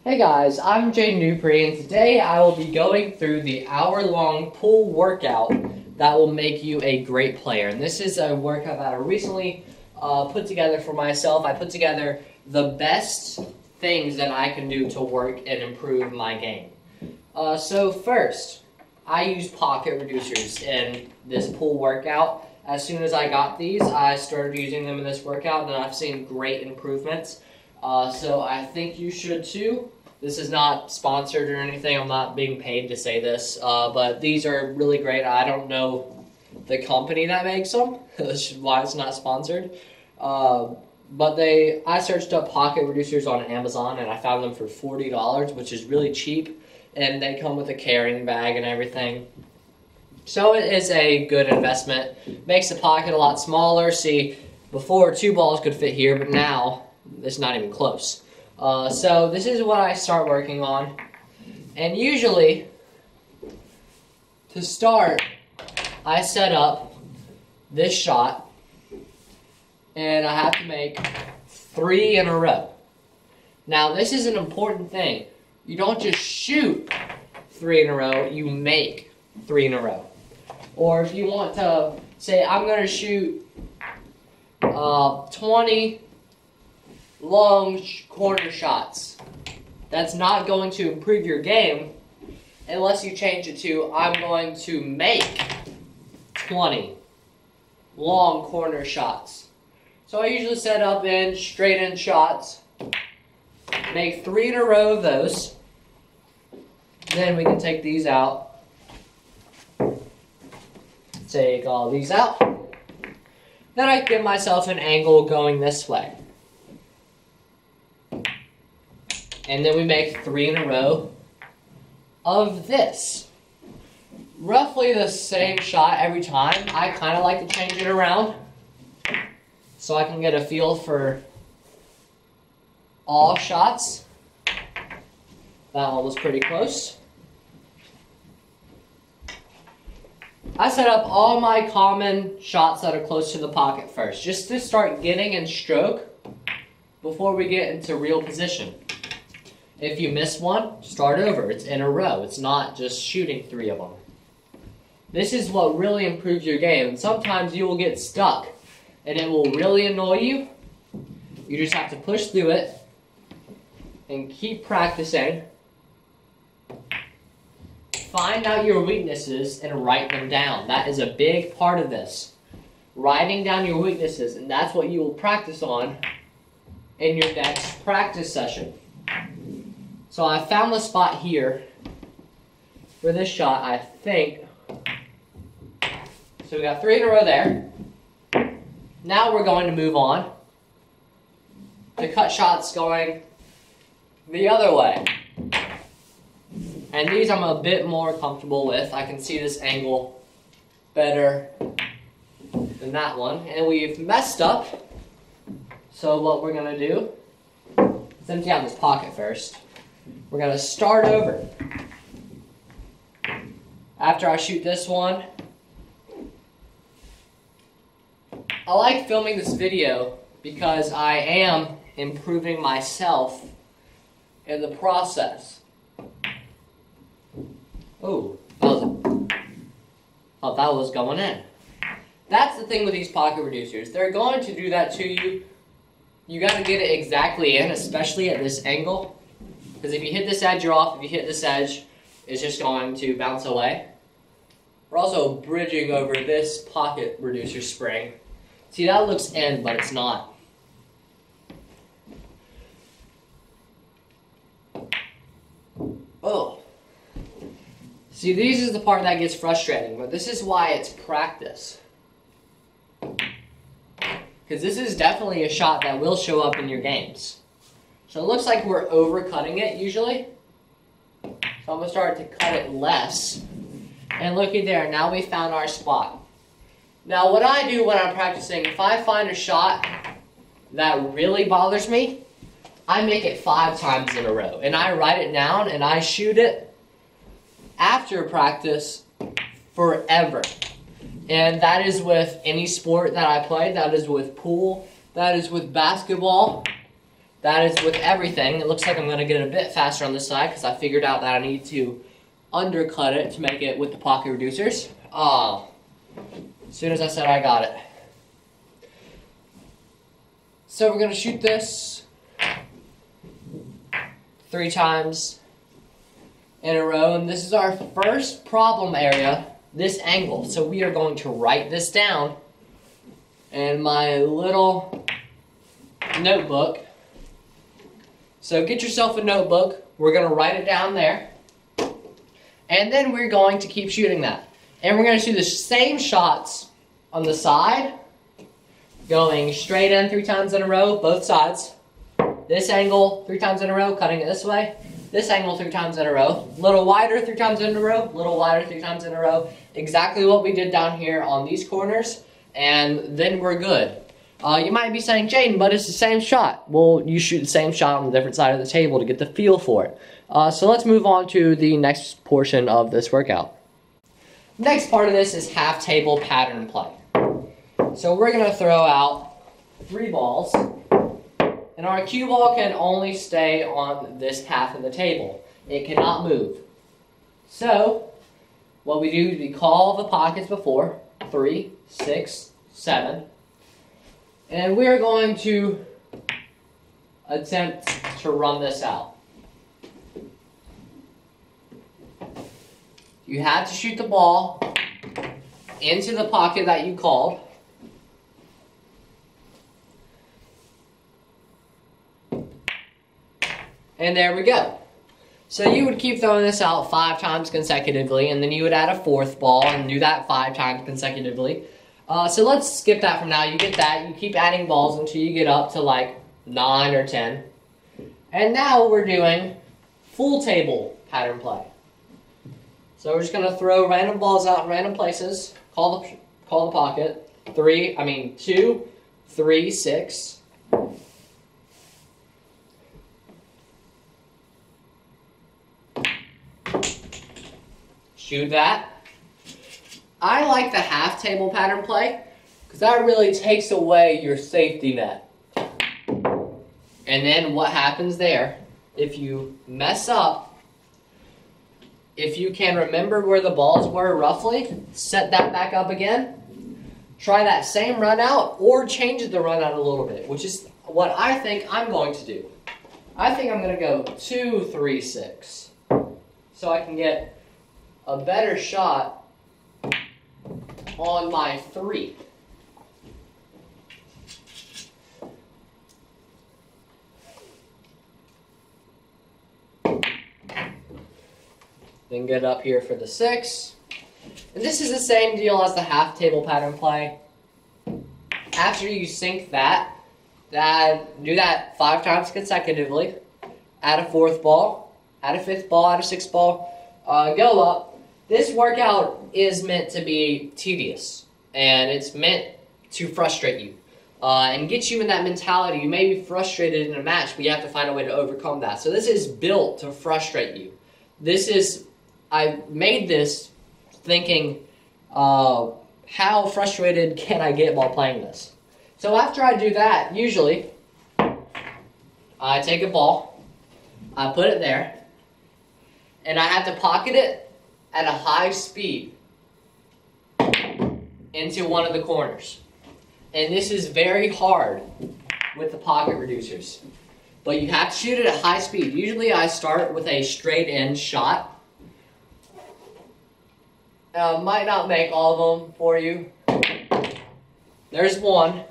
Hey guys, I'm Dupree, and today I will be going through the hour-long pool workout that will make you a great player. And this is a workout that I recently put together for myself. I put together the best things that I can do to work and improve my game. So first, I use pocket reducers in this pool workout. As soon as I got these, I started using them in this workout, and I've seen great improvements. So I think you should too. This is not sponsored or anything. I'm not being paid to say this, but these are really great. I don't know the company that makes them, which is why it's not sponsored. But I searched up pocket reducers on Amazon, and I found them for $40, which is really cheap, and they come with a carrying bag and everything. So it is a good investment. Makes the pocket a lot smaller. See, before 2 balls could fit here, but now it's not even close. So this is what I start working on, and usually to start I set up this shot, and I have to make 3 in a row. Now this is an important thing. You don't just shoot 3 in a row, you make 3 in a row. Or if you want to say, I'm going to shoot 20 long corner shots. That's not going to improve your game unless you change it to, I'm going to make 20 long corner shots. So I usually set up in straight in shots, make 3 in a row of those. Then we can take these out. Take all these out. Then I give myself an angle going this way. And then we make 3 in a row of this. Roughly the same shot every time. I kind of like to change it around so I can get a feel for all shots. That one was pretty close. I set up all my common shots that are close to the pocket first, just to start getting in stroke before we get into real position. If you miss one, start over. It's in a row. It's not just shooting 3 of them. This is what really improves your game. And sometimes you will get stuck, and it will really annoy you. You just have to push through it and keep practicing. Find out your weaknesses and write them down. That is a big part of this. Writing down your weaknesses, and that's what you will practice on in your next practice session. So I found the spot here for this shot, I think. So we got 3 in a row there. Now we're going to move on to cut shots going the other way. And these I'm a bit more comfortable with. I can see this angle better than that one. And we've messed up. So what we're going to do is empty out this pocket first. We're going to start over. After I shoot this one, I like filming this video because I am improving myself in the process. Oh, that was going in. That's the thing with these pocket reducers. They're going to do that to you. You got to get it exactly in, especially at this angle. Because if you hit this edge, you're off. If you hit this edge, it's just going to bounce away. We're also bridging over this pocket reducer spring. See, that looks in, but it's not. Oh. See, this is the part that gets frustrating, but this is why it's practice. Because this is definitely a shot that will show up in your games. So it looks like we're overcutting it usually. So I'm going to start to cut it less. And looky there, now we found our spot. Now what I do when I'm practicing, if I find a shot that really bothers me, I make it 5 times in a row. And I write it down and I shoot it after practice forever. And that is with any sport that I play. That is with pool. That is with basketball. that is with everything. It looks like I'm going to get it a bit faster on this side because I figured out that I need to undercut it to make it with the pocket reducers. Oh, as soon as I said I got it. So we're going to shoot this 3 times in a row, and this is our first problem area, this angle. So we are going to write this down in my little notebook. So get yourself a notebook. We're going to write it down there. And then we're going to keep shooting that. And we're going to shoot the same shots on the side, going straight in 3 times in a row, both sides. This angle 3 times in a row, cutting it this way. This angle 3 times in a row. Little wider 3 times in a row. Little wider 3 times in a row. Exactly what we did down here on these corners. And then we're good. You might be saying, Jaden, but it's the same shot. Well, you shoot the same shot on the different side of the table to get the feel for it. So let's move on to the next portion of this workout. Next part of this is half table pattern play. So we're going to throw out 3 balls. And our cue ball can only stay on this half of the table. It cannot move. So what we do is we call the pockets before, 3, 6, 7. And we're going to attempt to run this out. You have to shoot the ball into the pocket that you called. And there we go. So you would keep throwing this out 5 times consecutively, and then you would add a 4th ball and do that 5 times consecutively. So let's skip that for now. You get that. You keep adding balls until you get up to like 9 or 10. And now we're doing full table pattern play. So we're just going to throw random balls out in random places. Call the pocket. 2, 3, 6. Shoot that. I like the half table pattern play because that really takes away your safety net. And then what happens there, if you mess up, if you can remember where the balls were roughly, set that back up again, try that same run out or change the run out a little bit, which is what I think I'm going to do. I think I'm going to go 2, 3, 6 so I can get a better shot on my 3. Then get up here for the 6. And this is the same deal as the half table pattern play. After you sink that, do that 5 times consecutively. Add a 4th ball, add a 5th ball, add a 6th ball, go up. This workout is meant to be tedious, and it's meant to frustrate you and get you in that mentality. You may be frustrated in a match, but you have to find a way to overcome that. So this is built to frustrate you. I made this thinking, how frustrated can I get while playing this? So after I do that, usually, I take a ball, I put it there, and I have to pocket it at a high speed into one of the corners. And this is very hard with the pocket reducers. But you have to shoot it at high speed. Usually I start with a straight in shot. Might not make all of them for you. There's one.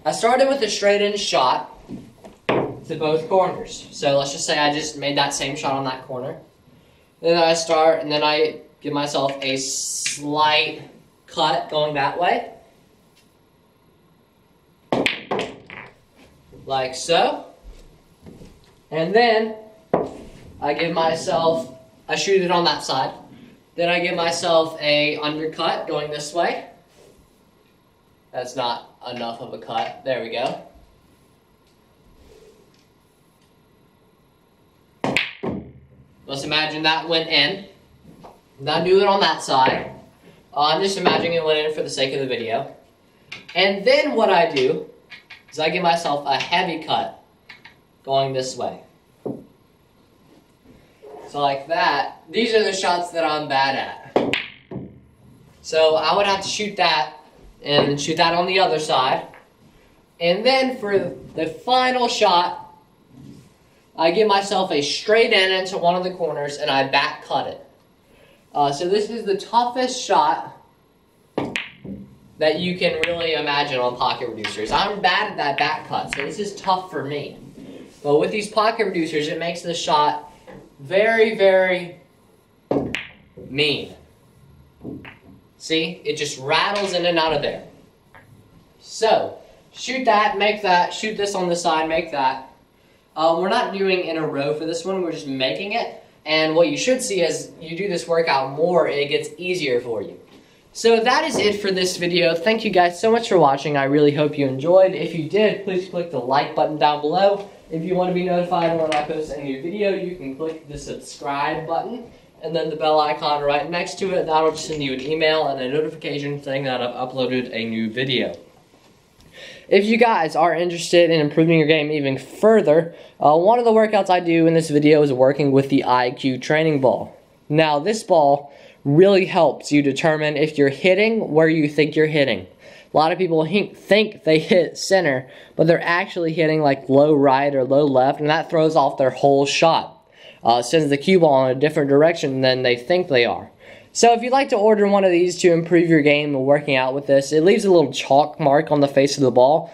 I started with a straight in shot to both corners. So let's just say I just made that same shot on that corner. Then I start, and then I give myself a slight cut going that way. Like so. And then I shoot it on that side. Then I give myself a undercut going this way. That's not enough of a cut. There we go. Let's imagine that went in. Now do it on that side. I'm just imagining it went in for the sake of the video. And then what I do is I give myself a heavy cut going this way. So like that, these are the shots that I'm bad at. So I would have to shoot that and shoot that on the other side. And then for the final shot, I give myself a straight in into one of the corners and I back cut it. So this is the toughest shot that you can really imagine on pocket reducers. I'm bad at that back cut, so this is tough for me. But with these pocket reducers, it makes the shot very, very mean. See? It just rattles in and out of there. So, shoot that, make that, shoot this on the side, make that. We're not doing in a row for this one, we're just making it. And what you should see as you do this workout more, it gets easier for you. So that is it for this video. Thank you guys so much for watching. I really hope you enjoyed. If you did, please click the like button down below. If you want to be notified when I post a new video, you can click the subscribe button and then the bell icon right next to it. That'll just send you an email and a notification saying that I've uploaded a new video. If you guys are interested in improving your game even further, one of the workouts I do in this video is working with the IQ training ball. Now, this ball really helps you determine if you're hitting where you think you're hitting. A lot of people think they hit center, but they're actually hitting like low right or low left, and that throws off their whole shot. Sends the cue ball in a different direction than they think they are. So if you'd like to order one of these to improve your game and working out with this, it leaves a little chalk mark on the face of the ball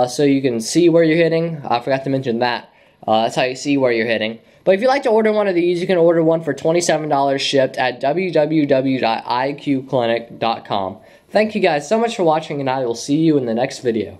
so you can see where you're hitting. I forgot to mention that. That's how you see where you're hitting. But if you'd like to order one of these, you can order one for $27 shipped at www.iqclinic.com. Thank you guys so much for watching, and I will see you in the next video.